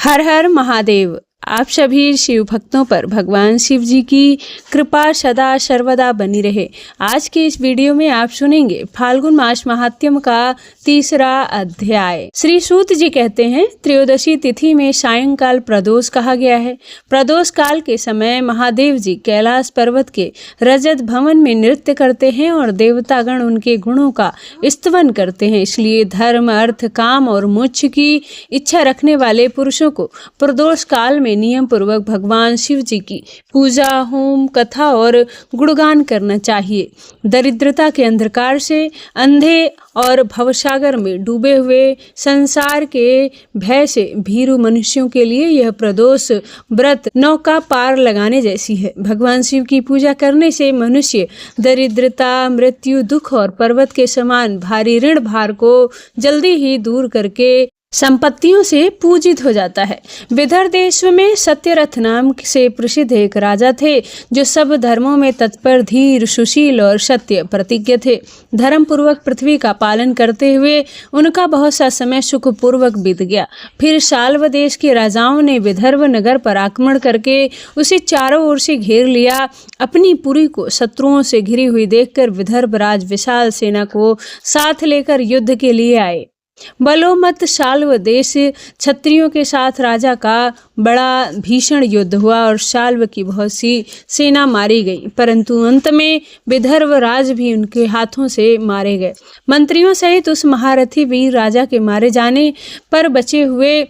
हर हर महादेव। आप सभी शिव भक्तों पर भगवान शिव जी की कृपा सदा सर्वदा बनी रहे। आज के इस वीडियो में आप सुनेंगे फाल्गुन मास महात्म्य का तीसरा अध्याय। श्री सूत जी कहते हैं, त्रयोदशी तिथि में सायंकाल प्रदोष कहा गया है। प्रदोष काल के समय महादेव जी कैलाश पर्वत के रजत भवन में नृत्य करते हैं और देवतागण उनके गुणों का स्तवन करते हैं। इसलिए धर्म, अर्थ, काम और मोक्ष की इच्छा रखने वाले पुरुषों को प्रदोष काल में नियम पूर्वक भगवान शिव जी की पूजा, होम, कथा और गुणगान करना चाहिए। दरिद्रता के अंधकार से अंधे और भवसागर में डूबे हुए संसार के भय से भीरू मनुष्यों के लिए यह प्रदोष व्रत नौका पार लगाने जैसी है। भगवान शिव की पूजा करने से मनुष्य दरिद्रता, मृत्यु, दुख और पर्वत के समान भारी ऋण भार को जल्दी ही दूर करके संपत्तियों से पूजित हो जाता है। विदर्भ देश में सत्यरथ नाम से प्रसिद्ध एक राजा थे, जो सब धर्मों में तत्पर, धीर, सुशील और सत्य प्रतिज्ञ थे। धर्म पूर्वक पृथ्वी का पालन करते हुए उनका बहुत सा समय सुखपूर्वक बीत गया। फिर शाल्व देश के राजाओं ने विदर्भ नगर पर आक्रमण करके उसे चारों ओर से घेर लिया। अपनी पुरी को शत्रुओं से घिरी हुई देखकर विदर्भ राज विशाल सेना को साथ लेकर युद्ध के लिए आए। बलोमत शाल्व देश क्षत्रियों के साथ राजा का बड़ा भीषण युद्ध हुआ और शाल्व की बहुत सी सेना मारी गई, परंतु अंत में विदर्भ राज भी उनके हाथों से मारे गए। मंत्रियों सहित उस महारथी वीर राजा के मारे जाने पर बचे हुए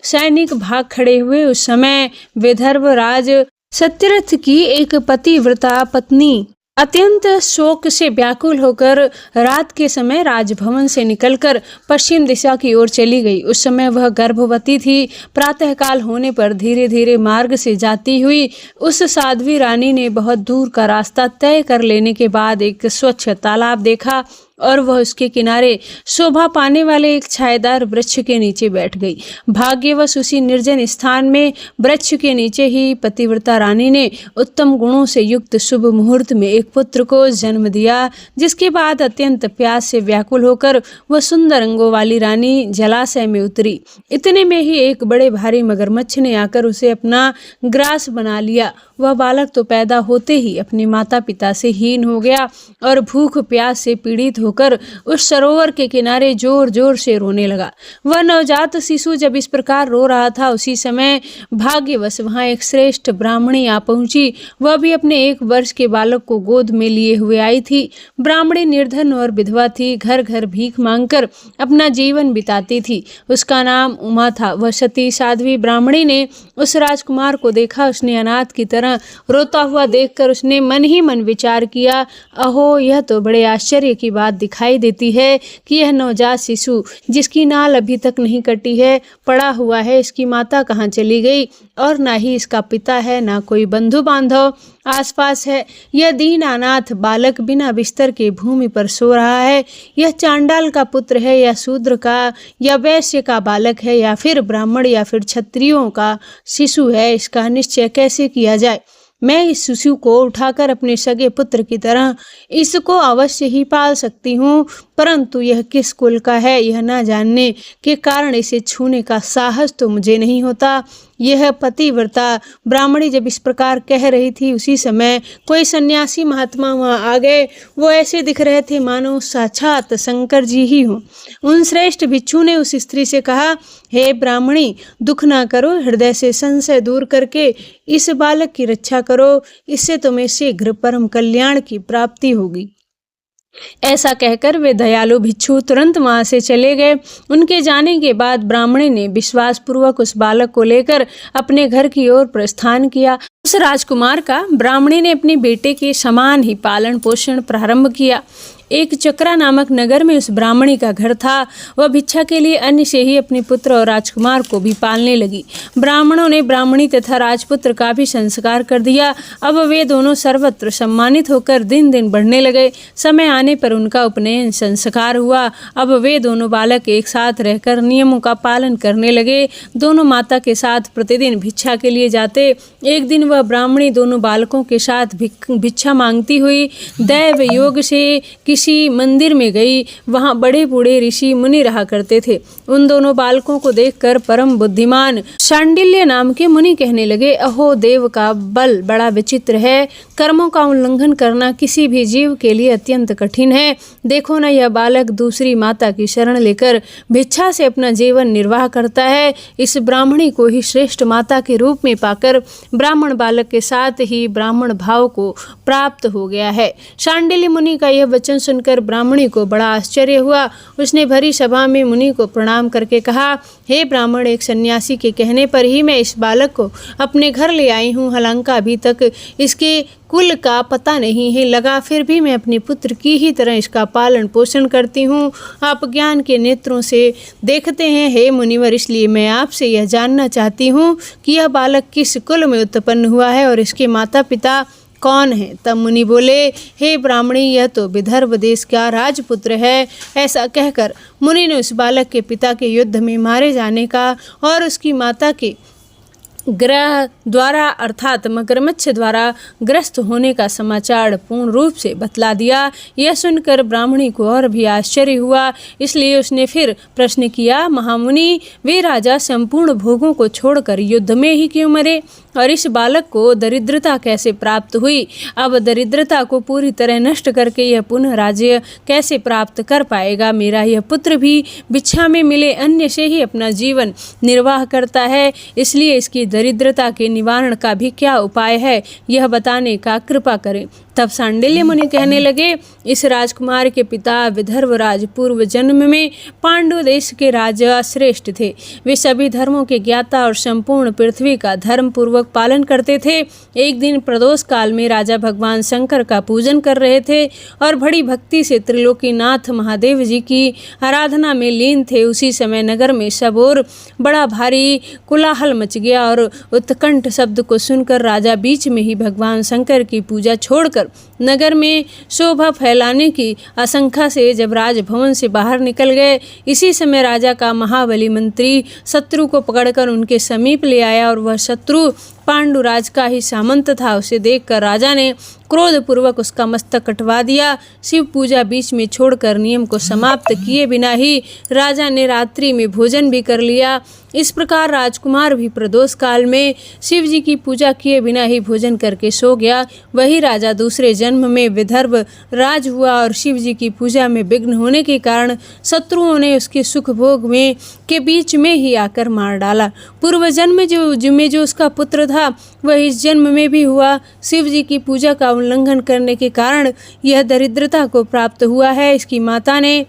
सैनिक भाग खड़े हुए। उस समय विदर्भ राज सत्यरथ की एक पतिव्रता पत्नी अत्यंत शोक से व्याकुल होकर रात के समय राजभवन से निकलकर पश्चिम दिशा की ओर चली गई। उस समय वह गर्भवती थी। प्रातःकाल होने पर धीरे धीरे मार्ग से जाती हुई उस साध्वी रानी ने बहुत दूर का रास्ता तय कर लेने के बाद एक स्वच्छ तालाब देखा और वह उसके किनारे शोभा पाने वाले एक छायेदार वृक्ष के नीचे बैठ गई। भाग्यवश उसी निर्जन स्थान में वृक्ष के नीचे ही पतिव्रता रानी ने उत्तम गुणों से युक्त शुभ मुहूर्त में एक पुत्र को जन्म दिया, जिसके बाद अत्यंत प्यास से व्याकुल होकर वह सुंदर अंगों वाली रानी जलाशय में उतरी। इतने में ही एक बड़े भारी मगरमच्छ ने आकर उसे अपना ग्रास बना लिया। वह बालक तो पैदा होते ही अपने माता पिता से हीन हो गया और भूख प्यास से पीड़ित होकर उस सरोवर के किनारे जोर जोर से रोने लगा। वह नवजात शिशु जब इस प्रकार रो रहा था, उसी समय भाग्यवश वहां एक श्रेष्ठ ब्राह्मणी आ पहुंची। वह भी अपने 1 वर्ष के बालक को गोद में लिए हुए आई थी। ब्राह्मणी निर्धन और विधवा थी, घर घर भीख मांगकर अपना जीवन बिताती थी। उसका नाम उमा था। वह सती साध्वी ब्राह्मणी ने उस राजकुमार को देखा। उसने अनाथ की तरह रोता हुआ देखकर उसने मन ही मन विचार किया, अहो, यह तो बड़े आश्चर्य की बात दिखाई देती है कि यह नवजात शिशु जिसकी नाल अभी तक नहीं कटी है पड़ा हुआ है। इसकी माता कहाँ चली गई और ना ही इसका पिता है, ना कोई बंधु बांधव आसपास है। यह दीन अनाथ बालक बिना बिस्तर के भूमि पर सो रहा है। यह चांडाल का पुत्र है या शूद्र का या वैश्य का बालक है या फिर ब्राह्मण या फिर क्षत्रियों का शिशु है, इसका निश्चय कैसे किया जाए। मैं इस शिशु को उठाकर अपने सगे पुत्र की तरह इसको अवश्य ही पाल सकती हूँ, परंतु यह किस कुल का है यह न जानने के कारण इसे छूने का साहस तो मुझे नहीं होता। यह पतिव्रता ब्राह्मणी जब इस प्रकार कह रही थी, उसी समय कोई सन्यासी महात्मा वहां आ गए। वो ऐसे दिख रहे थे मानो साक्षात शंकर जी ही हों। उन श्रेष्ठ भिक्षु ने उस स्त्री से कहा, हे ब्राह्मणी, दुख ना करो, हृदय से संशय दूर करके इस बालक की रक्षा करो, इससे तुम्हें शीघ्र परम कल्याण की प्राप्ति होगी। ऐसा कहकर वे दयालु भिक्षु तुरंत वहां से चले गए। उनके जाने के बाद ब्राह्मणी ने विश्वास पूर्वक उस बालक को लेकर अपने घर की ओर प्रस्थान किया। उस राजकुमार का ब्राह्मणी ने अपने बेटे के समान ही पालन पोषण प्रारंभ किया। एक चक्रा नामक नगर में उस ब्राह्मणी का घर था। वह भिक्षा के लिए अन्न से ही अपने पुत्र और राजकुमार को भी पालने लगी। ब्राह्मणों ने ब्राह्मणी तथा राजपुत्र का भी संस्कार कर दिया। अब वे दोनों सर्वत्र सम्मानित होकर दिन दिन बढ़ने लगे। समय आने पर उनका उपनयन संस्कार हुआ। अब वे दोनों बालक एक साथ रहकर नियमों का पालन करने लगे। दोनों माता के साथ प्रतिदिन भिक्षा के लिए जाते। एक दिन वह ब्राह्मणी दोनों बालकों के साथ भिक्षा मांगती हुई दैव योग से किसी मंदिर में गई। वहाँ बड़े बूढ़े ऋषि मुनि रहा करते थे। उन दोनों बालकों को देखकर परम बुद्धिमान शांडिल्य नाम के मुनि कहने लगे, अहो देव का बल बड़ा विचित्र है। कर्मों का उल्लंघन करना किसी भी जीव के लिए अत्यंत कठिन है। देखो न, यह बालक दूसरी माता की शरण लेकर भिक्षा से अपना जीवन निर्वाह करता है। इस ब्राह्मणी को ही श्रेष्ठ माता के रूप में पाकर ब्राह्मण बालक के साथ ही ब्राह्मण भाव को प्राप्त हो गया है। शांडिल्य मुनि का यह वचन सुनकर ब्राह्मणी को बड़ा आश्चर्य हुआ। उसने भरी सभा में मुनि को प्रणाम करके कहा, हे ब्राह्मण, एक सन्यासी के कहने पर ही मैं इस बालक को अपने घर ले आई हूँ। हालांकि अभी तक इसके कुल का पता नहीं है लगा, फिर भी मैं अपने पुत्र की ही तरह इसका पालन पोषण करती हूँ। आप ज्ञान के नेत्रों से देखते हैं हे मुनिवर, इसलिए मैं आपसे यह जानना चाहती हूँ कि यह बालक किस कुल में उत्पन्न हुआ है और इसके माता पिता कौन है। तब मुनि बोले, हे ब्राह्मणी, यह तो विदर्भ देश का राजपुत्र है। ऐसा कहकर मुनि ने उस बालक के पिता के युद्ध में मारे जाने का और उसकी माता के ग्रह द्वारा अर्थात मगरमच्छ द्वारा ग्रस्त होने का समाचार पूर्ण रूप से बतला दिया। यह सुनकर ब्राह्मणी को और भी आश्चर्य हुआ, इसलिए उसने फिर प्रश्न किया, महामुनि, वे राजा संपूर्ण भोगों को छोड़कर युद्ध में ही क्यों मरे और इस बालक को दरिद्रता कैसे प्राप्त हुई? अब दरिद्रता को पूरी तरह नष्ट करके यह पुनः राज्य कैसे प्राप्त कर पाएगा? मेरा यह पुत्र भी भिक्षा में मिले अन्न से ही अपना जीवन निर्वाह करता है, इसलिए इसकी दरिद्रता के निवारण का भी क्या उपाय है, यह बताने का कृपा करें। तब शांडिल्य मुनि कहने लगे, इस राजकुमार के पिता विदर्भराज पूर्व जन्म में पांडु देश के राजा श्रेष्ठ थे। वे सभी धर्मों के ज्ञाता और संपूर्ण पृथ्वी का धर्म पूर्वक पालन करते थे। एक दिन प्रदोष काल में राजा भगवान शंकर का पूजन कर रहे थे और बड़ी भक्ति से त्रिलोकीनाथ महादेव जी की आराधना में लीन थे। उसी समय नगर में सब ओर बड़ा भारी कोलाहल मच गया और उत्कंठ शब्द को सुनकर राजा बीच में ही भगवान शंकर की पूजा छोड़कर नगर में शोभा फैलाने की आशंका से जब राजभवन से बाहर निकल गए, इसी समय राजा का महाबली मंत्री शत्रु को पकड़कर उनके समीप ले आया और वह शत्रु पांडुराज का ही सामंत था। उसे देखकर राजा ने क्रोधपूर्वक उसका मस्तक कटवा दिया। शिव पूजा बीच में छोड़कर नियम को समाप्त किए बिना ही राजा ने रात्रि में भोजन भी कर लिया। इस प्रकार राजकुमार भी प्रदोष काल में शिव जी की पूजा किए बिना ही भोजन करके सो गया। वही राजा दूसरे जन्म में विदर्भ राज हुआ और शिव जी की पूजा में विघ्न होने के कारण शत्रुओं ने उसके सुख भोग में के बीच में ही आकर मार डाला। पूर्व जन्म में जो उसका पुत्र था वह इस जन्म में भी हुआ। शिव जी की पूजा का उल्लंघन करने के कारण यह दरिद्रता को प्राप्त हुआ है। इसकी माता ने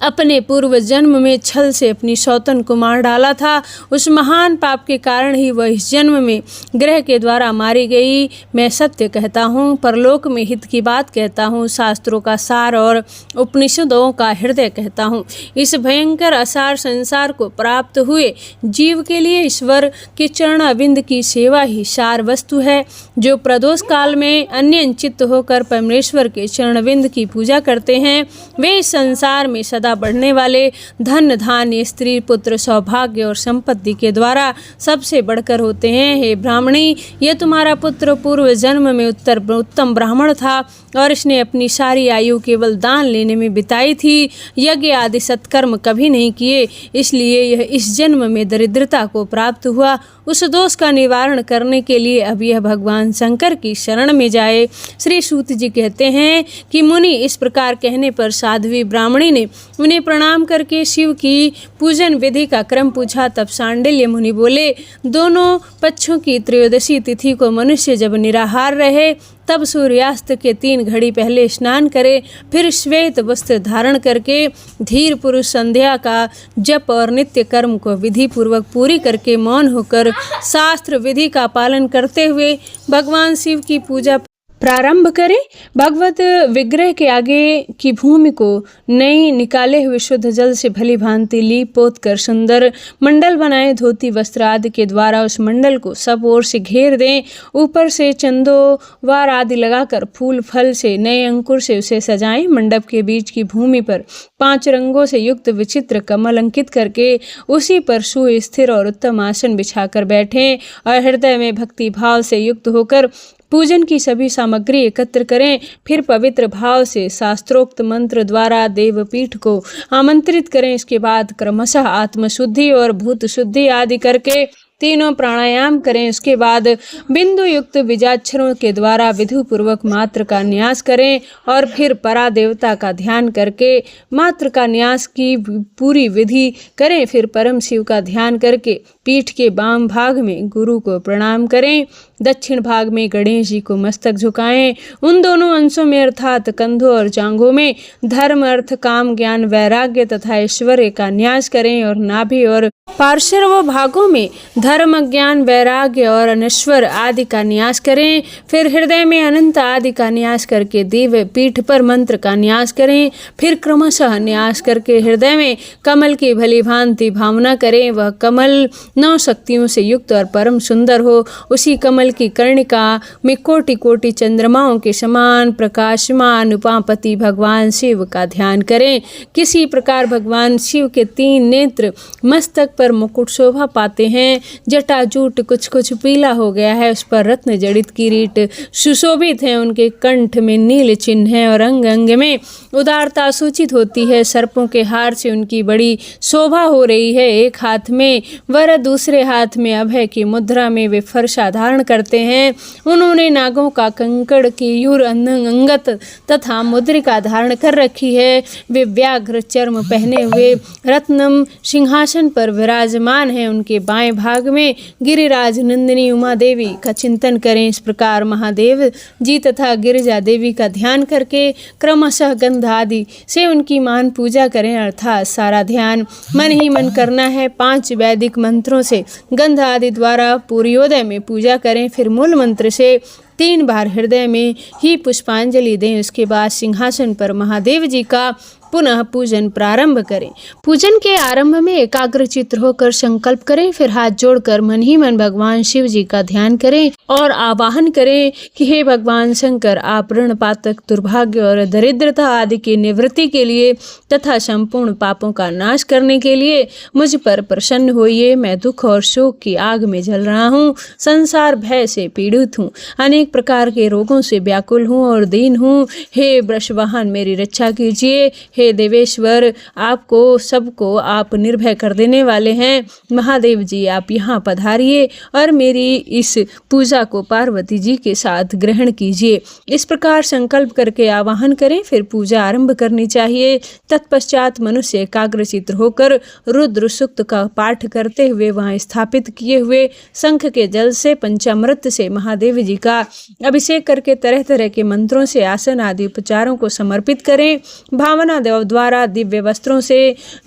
अपने पूर्व जन्म में छल से अपनी सौतन को मार डाला था। उस महान पाप के कारण ही वह इस जन्म में ग्रह के द्वारा मारी गई। मैं सत्य कहता हूँ, परलोक में हित की बात कहता हूँ, शास्त्रों का सार और उपनिषदों का हृदय कहता हूँ। इस भयंकर असार संसार को प्राप्त हुए जीव के लिए ईश्वर के चरणाविंद की सेवा ही सार वस्तु है। जो प्रदोष काल में अन्यचित्त होकर परमेश्वर के चरणविंद की पूजा करते हैं, वे इस संसार में सदा बढ़ने वाले धन धान्य स्त्री पुत्र सौभाग्य और संपत्ति के द्वारा सबसे बढ़कर होते हैं। हे ब्राह्मणी, यह तुम्हारा पुत्र पूर्व जन्म में उत्तम ब्राह्मण था और इसने अपनी सारी आयु केवल दान लेने में बिताई थी। यज्ञ आदि सत्कर्म कभी नहीं किए, इसलिए यह इस जन्म में दरिद्रता को प्राप्त हुआ। उस दोष का निवारण करने के लिए अब यह भगवान शंकर की शरण में जाए। श्री सूत जी कहते हैं कि मुनि इस प्रकार कहने पर साध्वी ब्राह्मणी ने उन्हें प्रणाम करके शिव की पूजन विधि का क्रम पूछा। तब शांडिल्य मुनि बोले, दोनों पक्षों की त्रयोदशी तिथि को मनुष्य जब निराहार रहे तब सूर्यास्त के 3 घड़ी पहले स्नान करे, फिर श्वेत वस्त्र धारण करके धीर पुरुष संध्या का जप और नित्य कर्म को विधि पूर्वक पूरी करके मौन होकर शास्त्र विधि का पालन करते हुए भगवान शिव की पूजा प्रारंभ करें। भगवत विग्रह के आगे की भूमि को नई निकाले हुए शुद्ध जल से भली भांति लीप पोत कर सुंदर मंडल बनाए। धोती वस्त्र आदि के द्वारा उस मंडल को सब ओर से घेर दें। ऊपर से चंदोवार आदि लगाकर फूल फल से नए अंकुर से उसे सजाएं। मंडप के बीच की भूमि पर 5 रंगों से युक्त विचित्र कमल अंकित करके उसी पर सुस्थिर और उत्तम आसन बिछाकर बैठें और हृदय में भक्ति भाव से युक्त होकर पूजन की सभी सामग्री एकत्र करें। फिर पवित्र भाव से शास्त्रोक्त मंत्र द्वारा देवपीठ को आमंत्रित करें। इसके बाद क्रमशः आत्मशुद्धि और भूत शुद्धि आदि करके तीनों प्राणायाम करें। उसके बाद बिंदु युक्त बीजाक्षरों के द्वारा विधि पूर्वक मात्र का न्यास करें और फिर परा देवता का ध्यान करके मात्र का न्यास की पूरी विधि करें। फिर परम शिव का ध्यान करके पीठ के बाम भाग में गुरु को प्रणाम करें। दक्षिण भाग में गणेश जी को मस्तक झुकाएं। उन दोनों अंशों में अर्थात कंधों और जांघों में धर्म अर्थ काम ज्ञान वैराग्य तथा ऐश्वर्य का न्यास करें और नाभि और पार्श्व भागों में धर्म ज्ञान वैराग्य और अनश्वर आदि का न्यास करें। फिर हृदय में अनंत आदि का न्यास करके दिव्य पीठ पर मंत्र का न्यास करें। फिर क्रमशः न्यास करके हृदय में कमल की भली भांति भावना करें। वह कमल 9 शक्तियों से युक्त और परम सुंदर हो। उसी कमल की कर्णिका में कोटि कोटि चंद्रमाओं के समान प्रकाशमान उमापति भगवान शिव का ध्यान करें। किसी प्रकार भगवान शिव के 3 नेत्र मस्तक पर मुकुट शोभा पाते हैं। जटाजूट कुछ कुछ पीला हो गया है, उस पर रत्न जड़ित किरीट सुशोभित है। उनके कंठ में नील चिन्ह है और अंग अंग में उदारता सूचित होती है। सर्पों के हार से उनकी बड़ी शोभा हो रही है। एक हाथ में वर, दूसरे हाथ में अभय की मुद्रा में वे फरसा धारण करते हैं। उन्होंने नागों का कंकड़ केयूर अंगत तथा मुद्रिका धारण कर रखी है। वे व्याघ्र चर्म पहने हुए रत्नम सिंहासन पर विराजमान है। उनके बाएं भाग में गिरिराज नंदिनी उमा देवी का चिंतन करें। इस प्रकार महादेव जी तथा गिरिजा देवी का ध्यान करके क्रमशः गंध आदि से उनकी मान पूजा करें। अर्थात सारा ध्यान मन ही मन करना है। 5 वैदिक मंत्रों से गंध आदि द्वारा पूर्योदय में पूजा करें। फिर मूल मंत्र से 3 बार हृदय में ही पुष्पांजलि दें। उसके बाद सिंहासन पर महादेव जी का पुनः पूजन प्रारंभ करें। पूजन के आरंभ में एकाग्रचित्त होकर संकल्प करें। फिर हाथ जोड़कर मन ही मन भगवान शिव जी का ध्यान करें और आवाहन करें कि हे भगवान शंकर, आप ऋण पातक दुर्भाग्य और दरिद्रता आदि की निवृत्ति के लिए तथा संपूर्ण पापों का नाश करने के लिए मुझ पर प्रसन्न होइए। मैं दुख और शोक की आग में जल रहा हूँ। संसार भय से पीड़ित हूँ। अनेक प्रकार के रोगों से व्याकुल हूँ और दीन हूँ। हे वृषवाहन, मेरी रक्षा कीजिए। हे देवेश्वर, आपको सबको आप निर्भय कर देने वाले हैं। महादेव जी, आप यहाँ पधारिए और मेरी इस पूजा को पार्वती जी के साथ ग्रहण कीजिए। इस प्रकार संकल्प करके आवाहन करें। फिर पूजा आरंभ करनी चाहिए। तत्पश्चात मनुष्य एकाग्रचित्त होकर रुद्र सूक्त का पाठ करते हुए वहाँ स्थापित किए हुए शंख के जल से पंचामृत से महादेव जी का अभिषेक करके तरह तरह के मंत्रों से आसन आदि उपचारों को समर्पित करें। भावना द्वारा दिव्य वस्त्रों से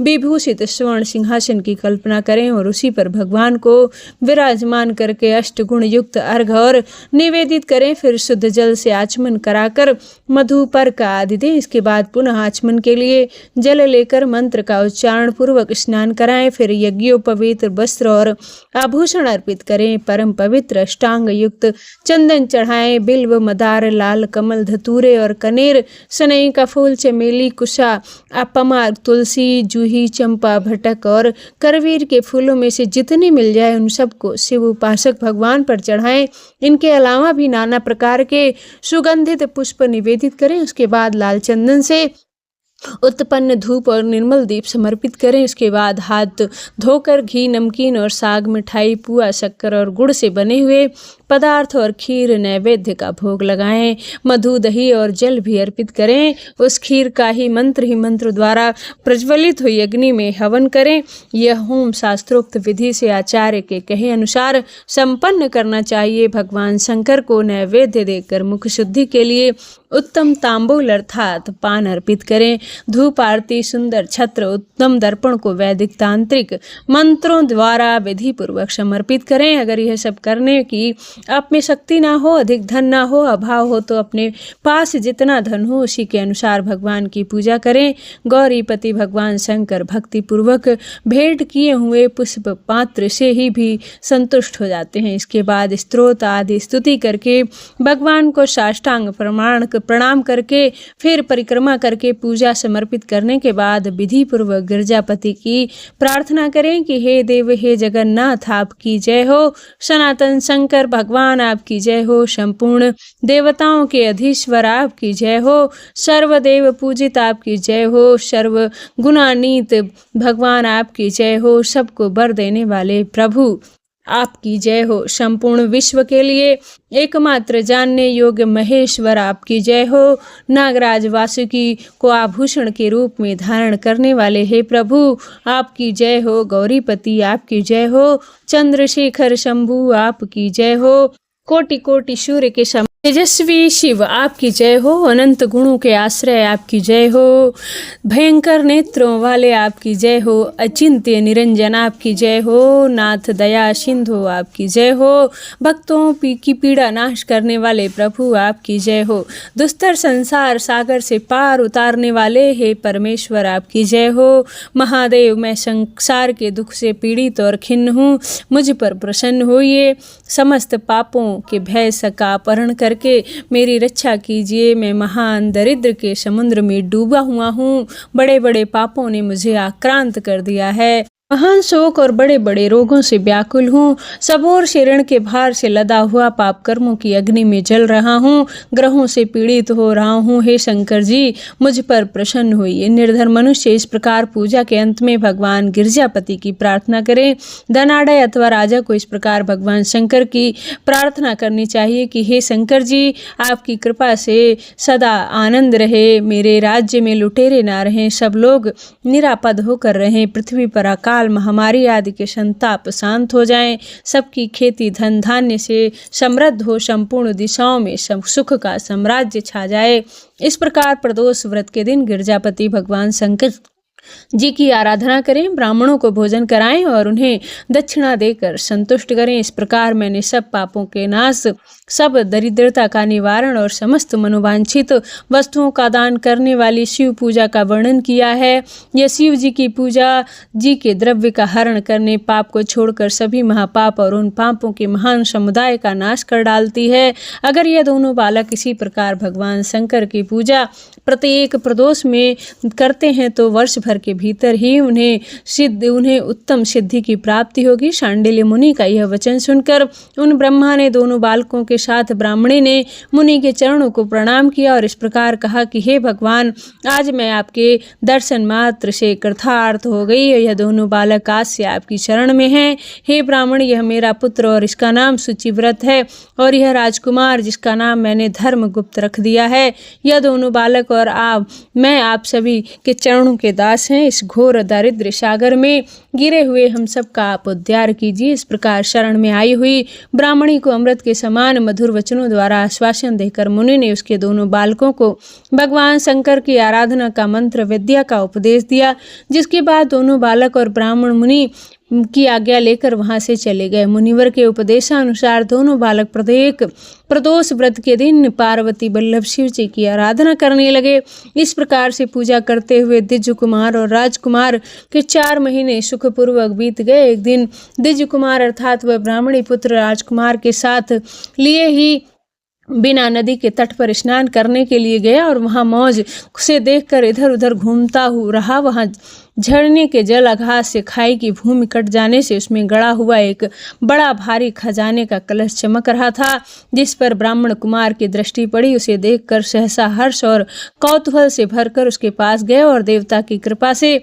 विभूषित स्वर्ण सिंहासन की कल्पना करें और उसी पर भगवान को विराजमान करके अष्टगुण युक्त अर्घ और निवेदित करें। फिर शुद्ध जल से आचमन कराकर मधु पर्क आदि दें। इसके बाद पुनः आचमन के लिए जल लेकर मंत्र का उच्चारण पूर्वक स्नान कराएं। फिर यज्ञोपवीत वस्त्र और आभूषण अर्पित करें। परम पवित्र अष्टांग युक्त चंदन चढ़ाएं। बिल्व, मदार, लाल कमल, धतूरे और कनेर, सनई का फूल, चमेली, कुशा, अपमा, तुलसी, जूही, चंपा, भटक और करवीर के फूलों में से जितने मिल जाए उन सबको शिव उपासक भगवान पर चढ़ाएं। इनके अलावा भी नाना प्रकार के सुगंधित पुष्प निवेदित करें। उसके बाद लाल चंदन से उत्पन्न धूप और निर्मल दीप समर्पित करें। इसके बाद हाथ धोकर घी, नमकीन और साग, मिठाई, पुआ, शक्कर और गुड़ से बने हुए पदार्थ और खीर नैवेद्य का भोग लगाएं। मधु, दही और जल भी अर्पित करें। उस खीर का ही मंत्र द्वारा प्रज्वलित हुई अग्नि में हवन करें। यह होम शास्त्रोक्त विधि से आचार्य के कहे अनुसार संपन्न करना चाहिए। भगवान शंकर को नैवेद्य देकर मुख शुद्धि के लिए उत्तम तांबूल अर्थात पान अर्पित करें। धूप आरती, सुंदर छत्र, उत्तम दर्पण को वैदिक तांत्रिक मंत्रों द्वारा विधि पूर्वक समर्पित करें। अगर यह सब करने की आप में शक्ति ना हो, अधिक धन ना हो, अभाव हो, तो अपने पास जितना धन हो उसी के अनुसार भगवान की पूजा करें। गौरीपति भगवान शंकर भक्ति पूर्वक भेंट किए हुए पुष्प पात्र से ही भी संतुष्ट हो जाते हैं। इसके बाद स्तोत्र आदि स्तुति करके भगवान को साष्टांग प्रणाम प्रणाम करके फिर परिक्रमा करके पूजा समर्पित करने के बाद विधि पूर्वक गिरजापति की प्रार्थना करें कि हे देव, हे जगन्नाथ, आपकी जय हो। सनातन शंकर भगवान आपकी जय हो। संपूर्ण देवताओं के अधीश्वर आपकी जय हो। सर्वदेव पूजित आपकी जय हो। सर्व गुणान्वित भगवान आपकी जय हो। सबको वर देने वाले प्रभु आपकी जय हो। संपूर्ण विश्व के लिए एकमात्र जानने योग्य महेश्वर आपकी जय हो। नागराज वासुकी को आभूषण के रूप में धारण करने वाले हे प्रभु आपकी जय हो। गौरीपति आपकी जय हो। चंद्रशेखर शंभु आपकी जय हो। कोटि कोटि सूर्य के समान तेजस्वी शिव आपकी जय हो। अनंत गुणों के आश्रय आपकी जय हो। भयंकर नेत्रों वाले आपकी जय हो। अचिंत्य निरंजन आपकी जय हो। नाथ दया सिंधु आपकी जय हो। भक्तों की पीड़ा नाश करने वाले प्रभु आपकी जय हो। दुस्तर संसार सागर से पार उतारने वाले हे परमेश्वर आपकी जय हो। महादेव, मैं संसार के दुख से पीड़ित और खिन्न हूँ, मुझ पर प्रसन्न होइए। समस्त पापों के भय का अपहरण करके मेरी रक्षा कीजिए। मैं महान दरिद्र के समुद्र में डूबा हुआ हूँ। बड़े बड़े पापों ने मुझे आक्रांत कर दिया है। महान शोक और बड़े बड़े रोगों से व्याकुल हूँ। सब ओर से ऋण के भार से लदा हुआ पाप कर्मों की अग्नि में जल रहा हूँ। ग्रहों से पीड़ित हो रहा हूँ। हे शंकर जी, मुझ पर प्रसन्न होइए। निर्धन मनुष्य इस प्रकार पूजा के अंत में भगवान गिरजापति की प्रार्थना करें। धनाढ़ अथवा राजा को इस प्रकार भगवान शंकर की प्रार्थना करनी चाहिए कि हे शंकर जी, आपकी कृपा से सदा आनंद रहे। मेरे राज्य में लुटेरे ना रहें, सब लोग निरापद होकर रहें। पृथ्वी पर अकाल महामारी आदि के संताप शांत हो जाएं। सबकी खेती धन धान्य से समृद्ध हो। संपूर्ण दिशाओं में सुख का साम्राज्य छा जाए। इस प्रकार प्रदोष व्रत के दिन गिरजापति भगवान शंकर जी की आराधना करें। ब्राह्मणों को भोजन कराएं और उन्हें दक्षिणा देकर संतुष्ट करें। इस प्रकार मैंने सब पापों के नाश, सब दरिद्रता का निवारण और समस्त मनोवांछित वस्तुओं का दान करने वाली शिव पूजा का वर्णन किया है। यह शिव जी की पूजा जी के द्रव्य का हरण करने, पाप को छोड़कर सभी महापाप और उन पापों के महान समुदाय का नाश कर डालती है। अगर यह दोनों बालक इसी प्रकार भगवान शंकर की पूजा प्रत्येक प्रदोष में करते हैं तो वर्ष भर के भीतर ही उन्हें उत्तम सिद्धि की प्राप्ति होगी। शांडिल्य मुनि का यह वचन सुनकर उन ब्रह्मा ने दोनों बालकों के साथ ब्राह्मणी ने मुनि के चरणों को प्रणाम किया और इस प्रकार कहा कि हे भगवान, आज मैं आपके दर्शन मात्र से कृतार्थ हो गई। यह दोनों बालक आज से आपकी शरण में हैं। हे ब्राह्मण, यह मेरा पुत्र और इसका नाम शुचिव्रत है और यह राजकुमार जिसका नाम मैंने धर्मगुप्त रख दिया है। यह दोनों बालक और मैं आप सभी के चरणों के दास हैं। इस घोर दारिद्र्य सागर में गिरे हुए हम सब का आप उद्धार कीजिए। इस प्रकार शरण में आई हुई ब्राह्मणी को अमृत के समान मधुर वचनों द्वारा आश्वासन देकर मुनि ने उसके दोनों बालकों को भगवान शंकर की आराधना का मंत्र विद्या का उपदेश दिया। जिसके बाद दोनों बालक और ब्राह्मण मुनि की आज्ञा लेकर वहां से चले गए। मुनिवर के उपदेशानुसार दोनों बालक प्रत्येक प्रदोष व्रत के दिन पार्वती वल्लभ शिव जी की आराधना करने लगे। इस प्रकार से पूजा करते हुए द्विज कुमार और राजकुमार के 4 महीने सुखपूर्वक बीत गए। एक दिन द्विज कुमार अर्थात वह ब्राह्मणी पुत्र राजकुमार के साथ लिए ही बिना नदी के तट पर स्नान करने के लिए गया और वहां मौज से देखकर इधर उधर घूमता रहा। वहां झरने के जल आघात से खाई की भूमि कट जाने से उसमें गड़ा हुआ एक बड़ा भारी खजाने का कलश चमक रहा था। जिस पर ब्राह्मण कुमार की दृष्टि पड़ी, उसे देखकर सहसा हर्ष और कौतूहल से भरकर उसके पास गए और देवता की कृपा से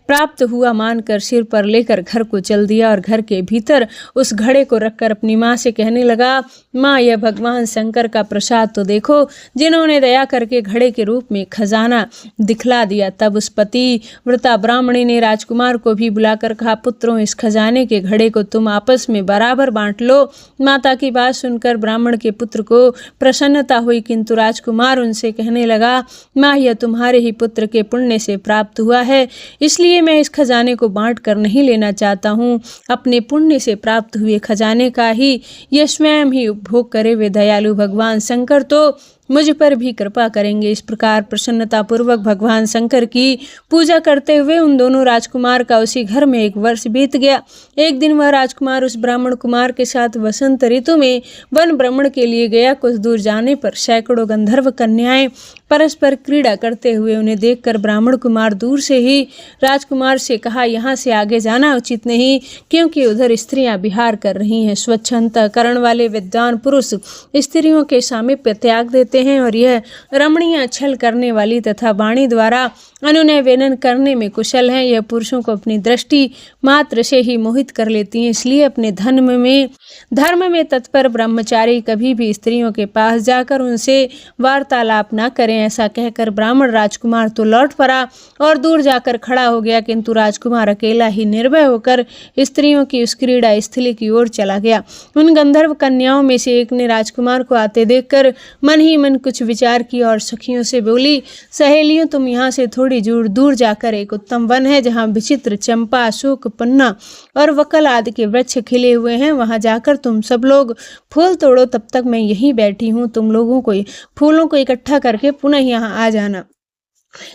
प्राप्त हुआ मानकर सिर पर लेकर घर को चल दिया और घर के भीतर उस घड़े को रखकर अपनी माँ से कहने लगा, माँ, यह भगवान शंकर का प्रसाद तो देखो, जिन्होंने दया करके घड़े के रूप में खजाना दिखला दिया। तब उस पतिव्रता ब्राह्मणी ने राजकुमार को भी बुलाकर कहा, पुत्रों, इस खजाने के घड़े को तुम आपस में बराबर बांट लो। माता की बात सुनकर ब्राह्मण के पुत्र को प्रसन्नता हुई, किंतु राजकुमार उनसे कहने लगा, माँ, यह तुम्हारे ही पुत्र के पुण्य से प्राप्त हुआ है, इसलिए मैं इस खजाने को बांट कर नहीं लेना चाहता हूँ। अपने पुण्य से प्राप्त हुए खजाने का ही यह स्वयं ही उपभोग करे। वे दयालु भगवान शंकर तो मुझ पर भी कृपा करेंगे। इस प्रकार प्रसन्नता पूर्वक भगवान शंकर की पूजा करते हुए उन दोनों राजकुमार का उसी घर में 1 वर्ष बीत गया। एक दिन वह राजकुमार उस ब्राह्मण कुमार के साथ वसंत ऋतु में वन भ्रमण के लिए गया। कुछ दूर जाने पर सैकड़ों गंधर्व कन्याएं परस्पर क्रीड़ा करते हुए उन्हें देखकर ब्राह्मण कुमार दूर से ही राजकुमार से कहा, यहाँ से आगे जाना उचित नहीं, क्योंकि उधर स्त्रियां विहार कर रही हैं। स्वच्छ अंतःकरण वाले विद्वान पुरुष स्त्रियों के सामीप्य त्याग देते हैं और यह रमणीय छल करने वाली तथा वाणी द्वारा अनुनय वेनन करने में कुशल हैं। यह पुरुषों को अपनी दृष्टि मात्र से ही मोहित कर लेती हैं। इसलिए अपने धर्म में तत्पर ब्रह्मचारी कभी भी स्त्रियों के पास जाकर उनसे वार्तालाप न करें। ऐसा कहकर ब्राह्मण राजकुमार तो लौट पड़ा और दूर जाकर खड़ा हो गया, किंतु राजकुमार अकेला ही निर्भय होकर स्त्रियों की उस क्रीड़ा स्थली की ओर चला गया। उन गंधर्व कन्याओं में से एक ने राजकुमार को आते देखकर मन ही मन कुछ विचार किया और सखियों से बोली, सहेलियों, तुम यहाँ से थोड़ी दूर जाकर एक उत्तम वन है जहाँ विचित्र चंपा, अशोक, पन्ना और वकल आदि के वृक्ष खिले हुए हैं। वहां जाकर तुम सब लोग फूल तोड़ो, तब तक मैं यहीं बैठी हूँ। तुम लोगों को फूलों को इकट्ठा करके पुनः यहाँ आ जाना।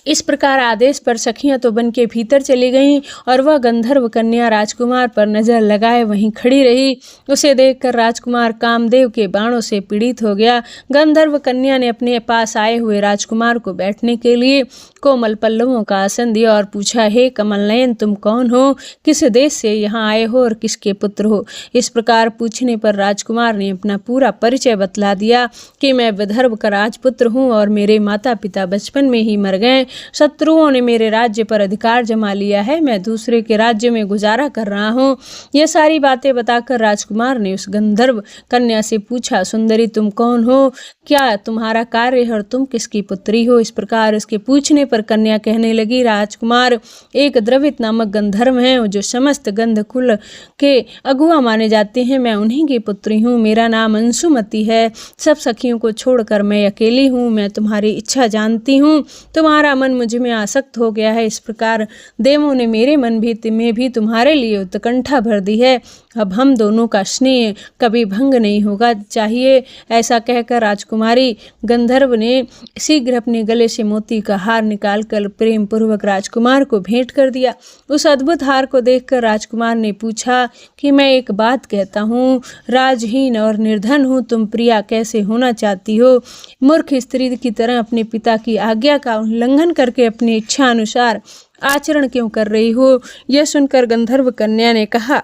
इस प्रकार आदेश पर सखियां तो वन के भीतर चली गईं और वह गंधर्व कन्या राजकुमार पर नजर लगाए वहीं खड़ी रही। उसे देखकर राजकुमार कामदेव के बाणों से पीड़ित हो गया। गंधर्व कन्या ने अपने पास आए हुए राजकुमार को बैठने के लिए कोमल पल्लवों का आसन दिया और पूछा, हे कमल नयन, तुम कौन हो, किस देश से यहाँ आए हो और किसके पुत्र हो? इस प्रकार पूछने पर राजकुमार ने अपना पूरा परिचय बतला दिया कि मैं विदर्भ का राजपुत्र हूँ और मेरे माता पिता बचपन में ही मर गए। शत्रुओं ने मेरे राज्य पर अधिकार जमा लिया है। मैं दूसरे के राज्य में गुजारा कर रहा हूँ। यह सारी बातें बताकर राजकुमार ने उस गंधर्व कन्या से पूछा, सुंदरी, तुम कौन हो, क्या तुम्हारा कार्य है और तुम किसकी पुत्री हो? इस प्रकार उसके पूछने पर कन्या कहने लगी, राजकुमार एक द्रवित नामक गंधर्व हैं जो समस्त गंध कुल के अगुआ माने जाते हैं। मैं उन्हीं की पुत्री हूँ। मेरा नाम अंशुमति है। सब सखियों को छोड़कर मैं अकेली हूँ। मैं तुम्हारी इच्छा जानती हूँ। तुम्हारा मन मुझ में आसक्त हो गया है। इस प्रकार देवों ने मेरे मन में भी तुम्हारे लिए उत्कंठा भर दी है। अब हम दोनों का स्नेह कभी भंग नहीं होगा चाहिए। ऐसा कहकर राजकुमारी गंधर्व ने शीघ्र अपने गले से मोती का हार निकालकर प्रेम पूर्वक राजकुमार को भेंट कर दिया। उस अद्भुत हार को देखकर राजकुमार ने पूछा कि मैं एक बात कहता हूँ, राजहीन और निर्धन हूँ, तुम प्रिया कैसे होना चाहती हो? मूर्ख स्त्री की तरह अपने पिता की आज्ञा का उल्लंघन करके अपनी इच्छा अनुसार आचरण क्यों कर रही हो? यह सुनकर गंधर्व कन्या ने कहा,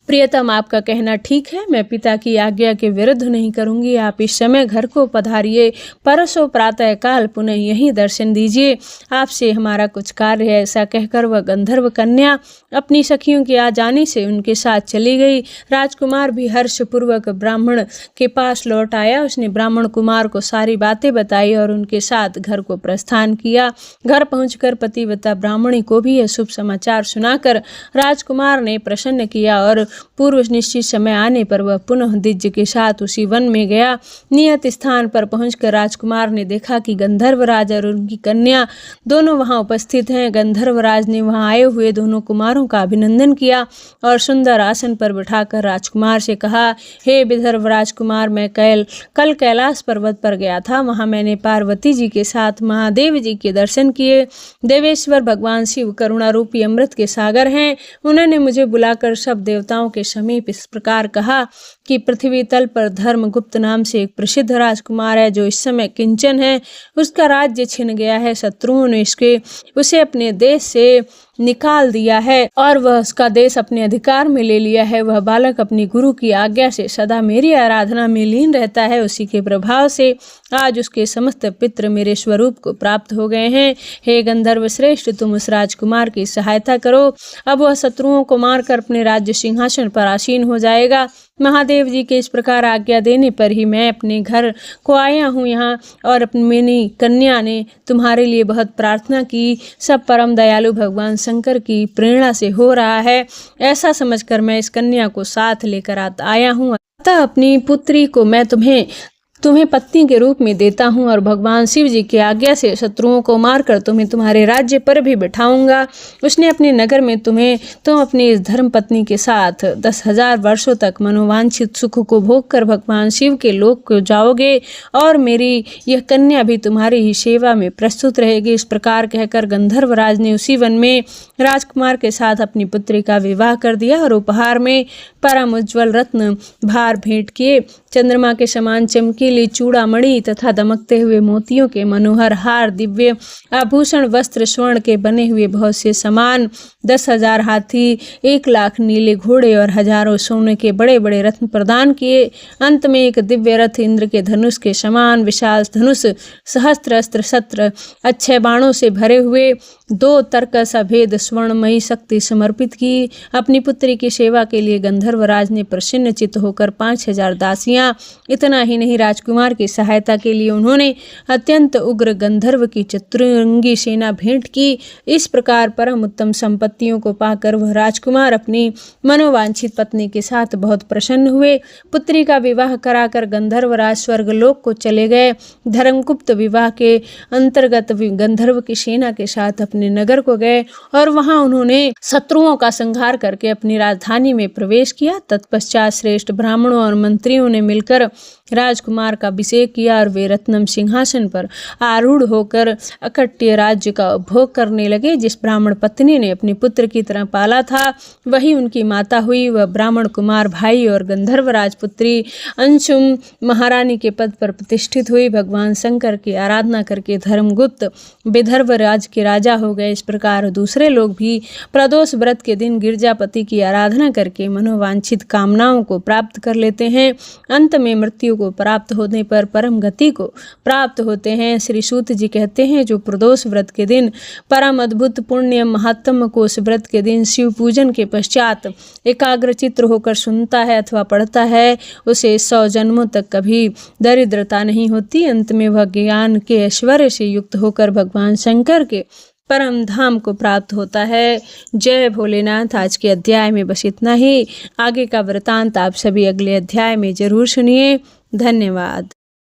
प्रियतम, आपका कहना ठीक है। मैं पिता की आज्ञा के विरुद्ध नहीं करूंगी। आप इस समय घर को पधारिए। परसों प्रातः काल पुनः यही दर्शन दीजिए। आपसे हमारा कुछ कार्य है। ऐसा कहकर वह गंधर्व कन्या अपनी सखियों के आ जाने से उनके साथ चली गई। राजकुमार भी हर्षपूर्वक ब्राह्मण के पास लौट आया। उसने ब्राह्मण कुमार को सारी बातें बताई और उनके साथ घर को प्रस्थान किया। घर पहुंचकर पतिव्रता ब्राह्मणी को भी यह शुभ समाचार सुनाकर राजकुमार ने प्रसन्न किया और पूर्व निश्चित समय आने पर वह पुनः दिज्य के साथ उसी वन में गया। नियत स्थान पर पहुंचकर राजकुमार ने देखा कि गंधर्वराज और उनकी कन्या दोनों वहां उपस्थित हैं। गंधर्वराज ने वहां आए हुए दोनों कुमारों का अभिनंदन किया और सुंदर आसन पर बिठाकर राजकुमार से कहा, हे विदर्भ राजकुमार, मैं कल कैलाश पर्वत पर गया था। वहां मैंने पार्वती जी के साथ महादेव जी के दर्शन किए। देवेश्वर भगवान शिव करुणा रूपी अमृत के सागर हैं। उन्होंने मुझे बुलाकर सब देवताओं के समीप इस प्रकार कहा कि पृथ्वी तल पर धर्मगुप्त नाम से एक प्रसिद्ध राजकुमार है जो इस समय किंचन है। उसका राज्य छिन गया है। शत्रुओं ने उसे अपने देश से निकाल दिया है और वह उसका देश अपने अधिकार में ले लिया है। वह बालक अपनी गुरु की आज्ञा से सदा मेरी आराधना में लीन रहता है। उसी के प्रभाव से आज उसके समस्त पितृ मेरे स्वरूप को प्राप्त हो गए हैं। हे गंधर्व श्रेष्ठ, तुम उस राजकुमार की सहायता करो। अब वह शत्रुओं को मारकर अपने राज्य सिंहासन पर आसीन हो जाएगा। महादेव जी के इस प्रकार आज्ञा देने पर ही मैं अपने घर को आया हूँ यहाँ, और मेरी कन्या ने तुम्हारे लिए बहुत प्रार्थना की। सब परम दयालु भगवान शंकर की प्रेरणा से हो रहा है। ऐसा समझकर मैं इस कन्या को साथ लेकर आया हूँ। अतः अपनी पुत्री को मैं तुम्हें तुम्हें पत्नी के रूप में देता हूँ और भगवान शिव जी की आज्ञा से शत्रुओं को मारकर तुम्हें तुम्हारे राज्य पर भी बिठाऊंगा। उसने अपने नगर में तुम अपनी इस धर्म पत्नी के साथ 10,000 वर्षों तक मनोवांछित सुख को भोग कर भगवान शिव के लोक को जाओगे और मेरी यह कन्या भी तुम्हारी ही सेवा में प्रस्तुत रहेगी। इस प्रकार कहकर गंधर्वराज ने उसी वन में राजकुमार के साथ अपनी पुत्री का विवाह कर दिया और उपहार में परम उज्ज्वल रत्न भार भेंट किए। चंद्रमा के समान चमकीली चूड़ामणि तथा दमकते हुए मोतियों के मनोहर हार, दिव्य आभूषण, वस्त्र स्वर्ण के बने हुए बहुत से सामान, 10,000 हाथी, 1,00,000 नीले घोड़े और हजारों सोने के बड़े बड़े रत्न प्रदान किए। अंत में एक दिव्य रथ इंद्र के धनुष के समान विशाल धनुष, सहस्त्र अस्त्र शस्त्र, अक्षय बाणों से भरे हुए, 2 तरकस अभेद स्वर्णमयी शक्ति समर्पित की। अपनी पुत्री की सेवा के लिए गंधर्वराज ने प्रसन्न चित्त होकर 5,000 दासियां, इतना ही नहीं राजकुमार की सहायता के लिए उन्होंने अत्यंत उग्र गंधर्व की चतुरंगी सेना भेंट की। इस प्रकार परम उत्तम संपत्तियों को पाकर वह राजकुमार अपनी मनोवांछित पत्नी के साथ बहुत प्रसन्न हुए। पुत्री का विवाह कराकर गंधर्वराज स्वर्गलोक को चले गए। धर्मगुप्त विवाह के अंतर्गत गंधर्व की सेना के साथ अपने नगर को गए और वहां उन्होंने शत्रुओं का संहार करके अपनी राजधानी में प्रवेश किया। तत्पश्चात श्रेष्ठ ब्राह्मणों और मंत्रियों ने मिलकर राजकुमार का अभिषेक किया और वे रत्नम सिंहासन पर आरूढ़ होकर अकट्य राज्य का उपभोग करने लगे। जिस ब्राह्मण पत्नी ने अपने पुत्र की तरह पाला था वही उनकी माता हुई। वह ब्राह्मण कुमार भाई और गंधर्व राजपुत्री अंशुम महारानी के पद पर प्रतिष्ठित हुई। भगवान शंकर की आराधना करके धर्मगुप्त विदर्भ राज के राजा हो गए। इस प्रकार दूसरे लोग भी प्रदोष व्रत के दिन गिरजापति की आराधना करके मनोवांछित कामनाओं को प्राप्त कर लेते हैं। अंत में मृत्यु को प्राप्त होने पर परम गति को प्राप्त होते हैं। श्री सूत जी कहते हैं, जो प्रदोष व्रत के दिन परम अद्भुत पुण्य महात्म को उस व्रत के दिन शिव पूजन के पश्चात एकाग्रचित्र होकर सुनता है अथवा पढ़ता है, उसे 100 जन्मों तक कभी दरिद्रता नहीं होती। अंत में वह ज्ञान के ऐश्वर्य से युक्त होकर भगवान शंकर के परम धाम को प्राप्त होता है। जय भोलेनाथ। आज के अध्याय में बस इतना ही। आगे का वृतांत आप सभी अगले अध्याय में जरूर सुनिए। धन्यवाद।